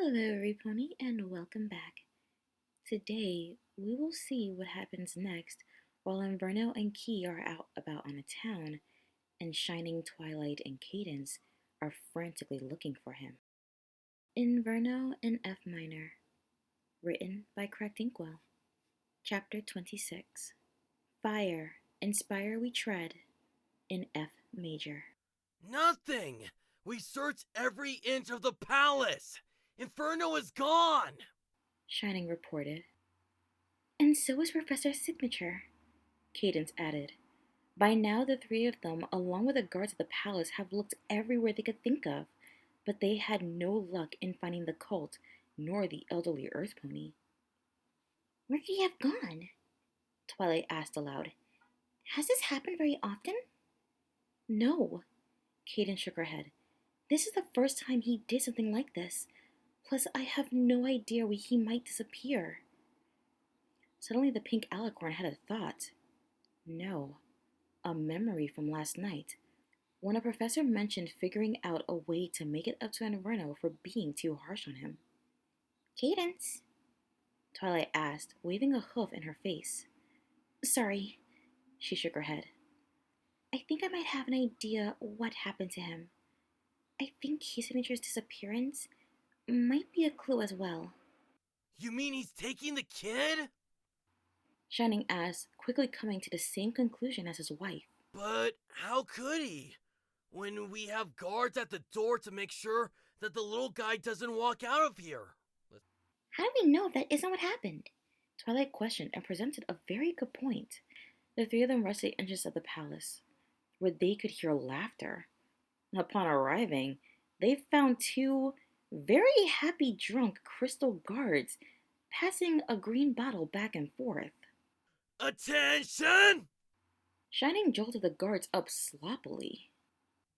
Hello, everybody, and welcome back. Today, we will see what happens next while Inverno and Key are out about on a town, and Shining, Twilight, and Cadence are frantically looking for him. Inverno in F minor, written by Cracked Inkwell. Chapter 26. Fire, Inspire We Tread, in F major. Nothing! We searched every inch of the palace! Inferno is gone! Shining reported. And so is Professor's signature, Cadence added. By now, the three of them, along with the guards of the palace, have looked everywhere they could think of, but they had no luck in finding the colt, nor the elderly earth pony. Where could he have gone? Twilight asked aloud. Has this happened very often? No, Cadence shook her head. This is the first time he did something like this. Plus, I have no idea where he might disappear. Suddenly, the pink alicorn had a thought. No, a memory from last night, when a professor mentioned figuring out a way to make it up to Inverno for being too harsh on him. Cadence? Twilight asked, waving a hoof in her face. Sorry, she shook her head. I think I might have an idea what happened to him. I think his signature's disappearance might be a clue as well. You mean he's taking the kid? Shining asked, quickly coming to the same conclusion as his wife. But how could he? When we have guards at the door to make sure that the little guy doesn't walk out of here. How do we know that isn't what happened? Twilight questioned and presented a very good point. The three of them rushed to the entrance of the palace, where they could hear laughter. Upon arriving, they found two very happy drunk crystal guards passing a green bottle back and forth. Attention! Shining jolted the guards up sloppily.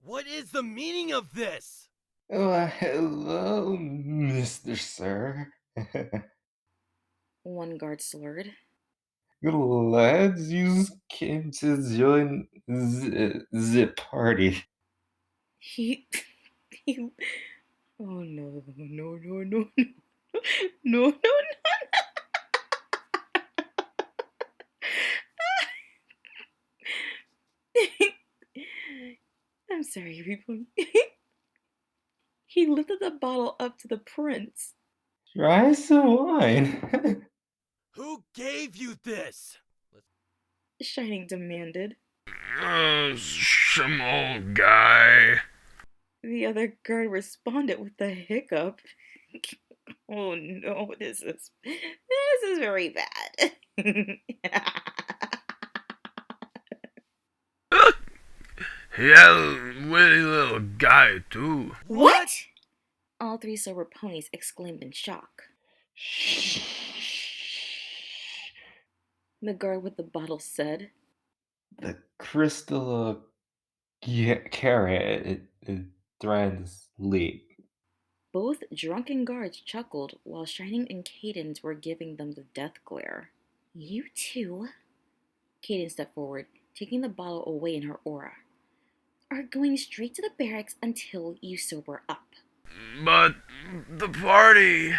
What is the meaning of this? Hello, Mr. Sir. One guard slurred. Glad you came to join the party. He, he, oh no, no, no, no, no, no, no. I'm sorry, everyone. He lifted the bottle up to the prince. Try some wine. Who gave you this? Shining demanded. Some old guy. The other guard responded with a hiccup. Oh no, this is very bad. He had a witty little guy, too. What? All three sober ponies exclaimed in shock. Shh. The guard with the bottle said. The crystal carrot it threads leap. Both drunken guards chuckled while Shining and Cadence were giving them the death glare. You two, Cadence stepped forward, taking the bottle away in her aura, are going straight to the barracks until you sober up. But the party.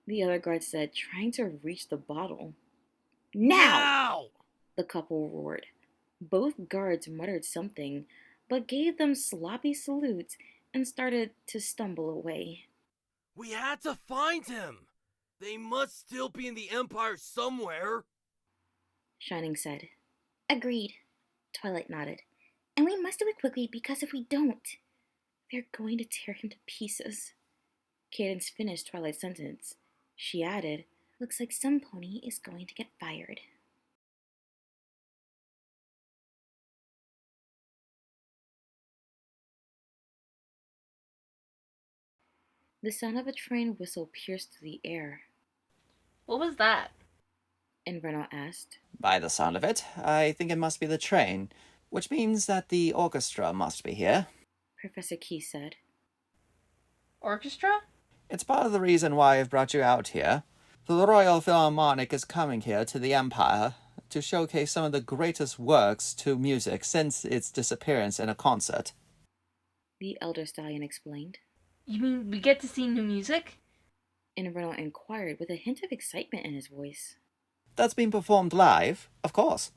The other guard said, trying to reach the bottle. Now! The couple roared. Both guards muttered something, but gave them sloppy salutes and started to stumble away. We had to find him! They must still be in the Empire somewhere! Shining said. Agreed, Twilight nodded. And we must do it quickly because if we don't, they're going to tear him to pieces. Cadence finished Twilight's sentence. She added, looks like some pony is going to get fired. The sound of a train whistle pierced through the air. What was that? Inverno asked. By the sound of it, I think it must be the train, which means that the orchestra must be here. Professor Key said. Orchestra? It's part of the reason why I've brought you out here. The Royal Philharmonic is coming here to the Empire to showcase some of the greatest works to music since its disappearance in a concert. The Elder Stallion explained. You mean we get to see new music? Inverno inquired with a hint of excitement in his voice. That's been performed live, of course.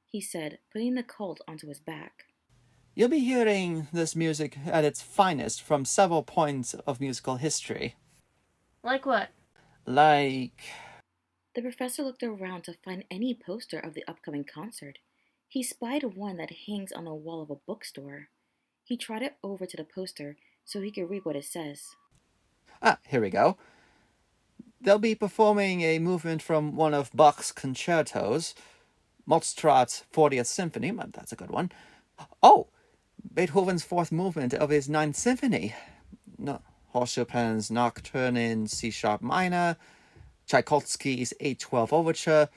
He said, putting the colt onto his back. You'll be hearing this music at its finest from several points of musical history. Like what? Like... The professor looked around to find any poster of the upcoming concert. He spied one that hangs on the wall of a bookstore. He trotted over to the poster so he could read what it says. Here we go. They'll be performing a movement from one of Bach's concertos. Mozart's 40th Symphony, that's a good one. Oh, Beethoven's 4th movement of his 9th Symphony. No, Chopin's Nocturne in C-sharp minor, Tchaikovsky's 812 Overture,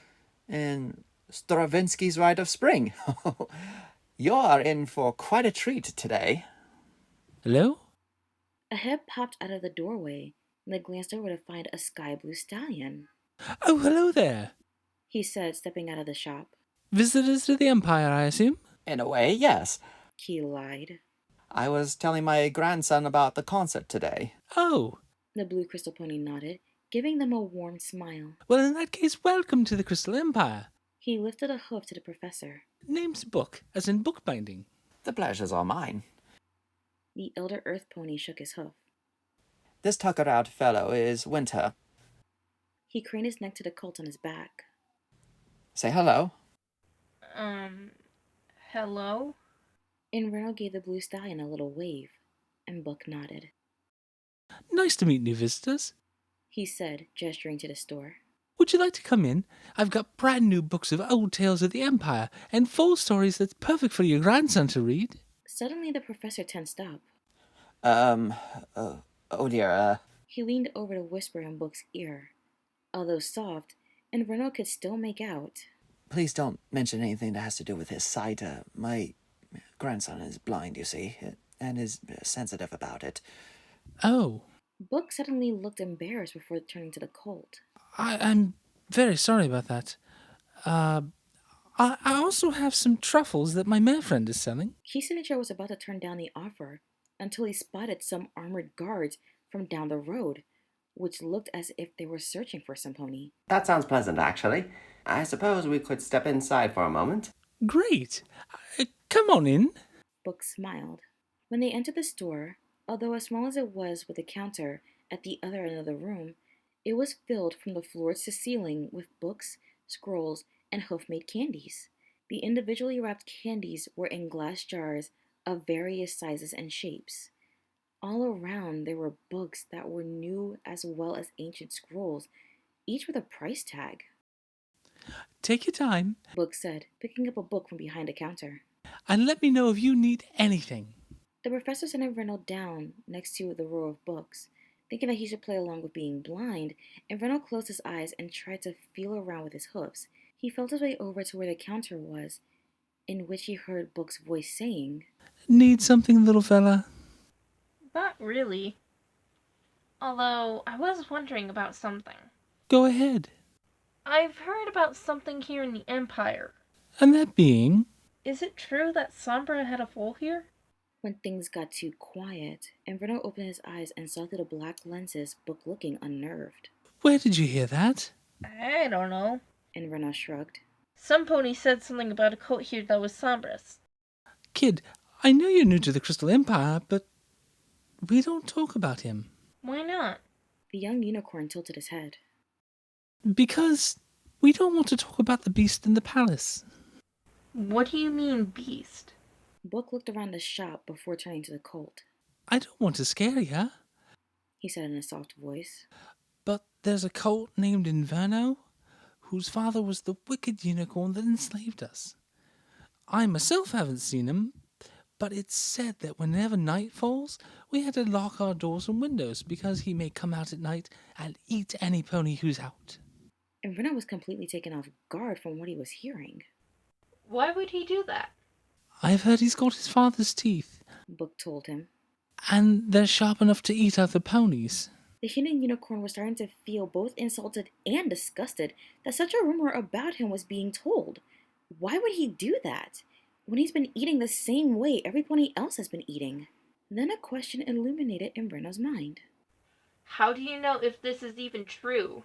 and Stravinsky's Rite of Spring. You're in for quite a treat today. Hello? A head popped out of the doorway, and they glanced over to find a sky-blue stallion. Oh, hello there. He said, stepping out of the shop. Visitors to the Empire, I assume? In a way, yes. He lied. I was telling my grandson about the concert today. Oh. The blue crystal pony nodded, giving them a warm smile. Well, in that case, welcome to the Crystal Empire. He lifted a hoof to the professor. Name's Book, as in bookbinding. The pleasure's all mine. The elder earth pony shook his hoof. This tuckered-out fellow is Winter. He craned his neck to the colt on his back. Say hello. Hello? Inverno gave the blue stallion a little wave, and Buck nodded. Nice to meet new visitors. He said, gesturing to the store. Would you like to come in? I've got brand new books of old tales of the Empire and full stories that's perfect for your grandson to read. Suddenly the professor tensed up. Oh dear, He leaned over to whisper in Book's ear. Although soft, Inverno could still make out. Please don't mention anything that has to do with his sight. My grandson is blind, you see, and is sensitive about it. Oh. Book suddenly looked embarrassed before turning to the colt. I'm very sorry about that. I also have some truffles that my mare friend is selling. King Sombra was about to turn down the offer until he spotted some armored guards from down the road, which looked as if they were searching for some pony. That sounds pleasant, actually. I suppose we could step inside for a moment. Great. Come on in. Book smiled. When they entered the store, although as small as it was with a counter at the other end of the room, it was filled from the floor to ceiling with books, scrolls, and hoof-made candies. The individually wrapped candies were in glass jars of various sizes and shapes. All around there were books that were new as well as ancient scrolls, each with a price tag. Take your time. Book said, picking up a book from behind a counter. And let me know if you need anything. The professor set Inverno down next to the row of books. Thinking that he should play along with being blind, Inverno closed his eyes and tried to feel around with his hoofs. He felt his way over to where the counter was, in which he heard Book's voice saying, Need something, little fella? Not really. Although, I was wondering about something. Go ahead. I've heard about something here in the Empire. And that being? Is it true that Sombra had a foal here? When things got too quiet, Inverno opened his eyes and saw through the black lenses, Book looking unnerved. Where did you hear that? I don't know. Inverno shrugged. Some pony said something about a colt here that was Sombra's. Kid, I know you're new to the Crystal Empire, but we don't talk about him. Why not? The young unicorn tilted his head. Because we don't want to talk about the beast in the palace. What do you mean, beast? Book looked around the shop before turning to the colt. I don't want to scare ya, He said in a soft voice. but there's a colt named Inverno, whose father was the wicked unicorn that enslaved us. I myself haven't seen him, but it's said that whenever night falls, we had to lock our doors and windows because he may come out at night and eat any pony who's out. Inverno was completely taken off guard from what he was hearing. Why would he do that? I've heard he's got his father's teeth, Book told him. and they're sharp enough to eat other ponies. The hidden unicorn was starting to feel both insulted and disgusted that such a rumor about him was being told. Why would he do that, when he's been eating the same way every pony else has been eating? Then a question illuminated Inverno's mind. How do you know if this is even true?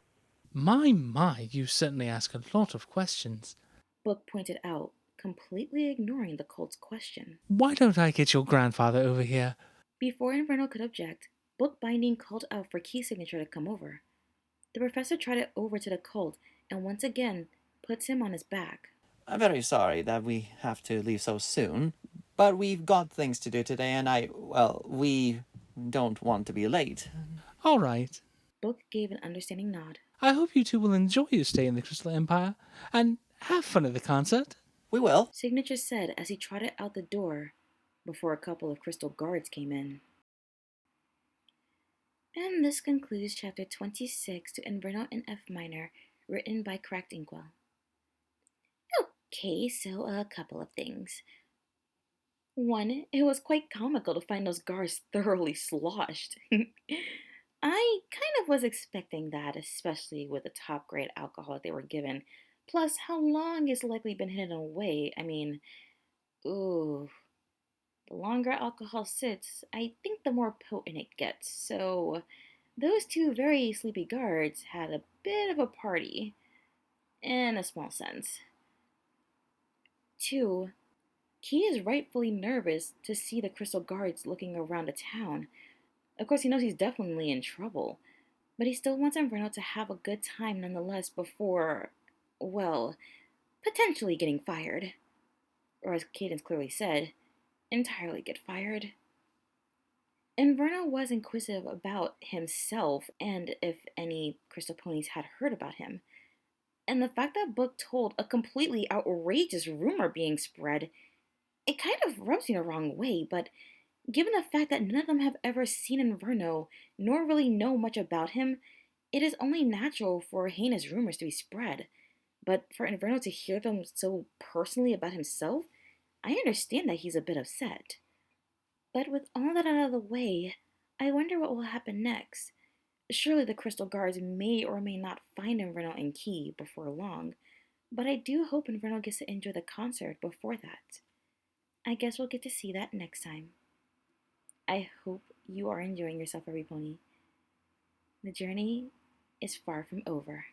My, you certainly ask a lot of questions. Book pointed out, completely ignoring the colt's question. Why don't I get your grandfather over here? Before Inverno could object, Bookbinding called out for Key Signature to come over. The professor trotted over to the colt and once again puts him on his back. I'm very sorry that we have to leave so soon, but we've got things to do today, and we don't want to be late. All right. Book gave an understanding nod. I hope you two will enjoy your stay in the Crystal Empire and have fun at the concert. We will. Signature said as he trotted out the door before a couple of crystal guards came in. And this concludes chapter 26 to Inverno in F minor, written by Cracked Inkwell. Okay, so a couple of things. One, it was quite comical to find those guards thoroughly sloshed. I kind of was expecting that, especially with the top grade alcohol that they were given. Plus, how long it's likely been hidden away. I mean, ooh, the longer alcohol sits, I think the more potent it gets. So, those two very sleepy guards had a bit of a party, in a small sense. Two, Key is rightfully nervous to see the crystal guards looking around the town. Of course, he knows he's definitely in trouble, but he still wants Inverno to have a good time nonetheless before, well, potentially getting fired. Or as Cadence clearly said, entirely get fired. Inverno was inquisitive about himself and if any crystal ponies had heard about him. And the fact that Book told a completely outrageous rumor being spread, it kind of rubs me the wrong way, but given the fact that none of them have ever seen Inverno, nor really know much about him, it is only natural for heinous rumors to be spread. But for Inverno to hear them so personally about himself, I understand that he's a bit upset. But with all that out of the way, I wonder what will happen next. Surely the Crystal Guards may or may not find Inverno and Key before long, but I do hope Inverno gets to enjoy the concert before that. I guess we'll get to see that next time. I hope you are enjoying yourself, every pony. The journey is far from over.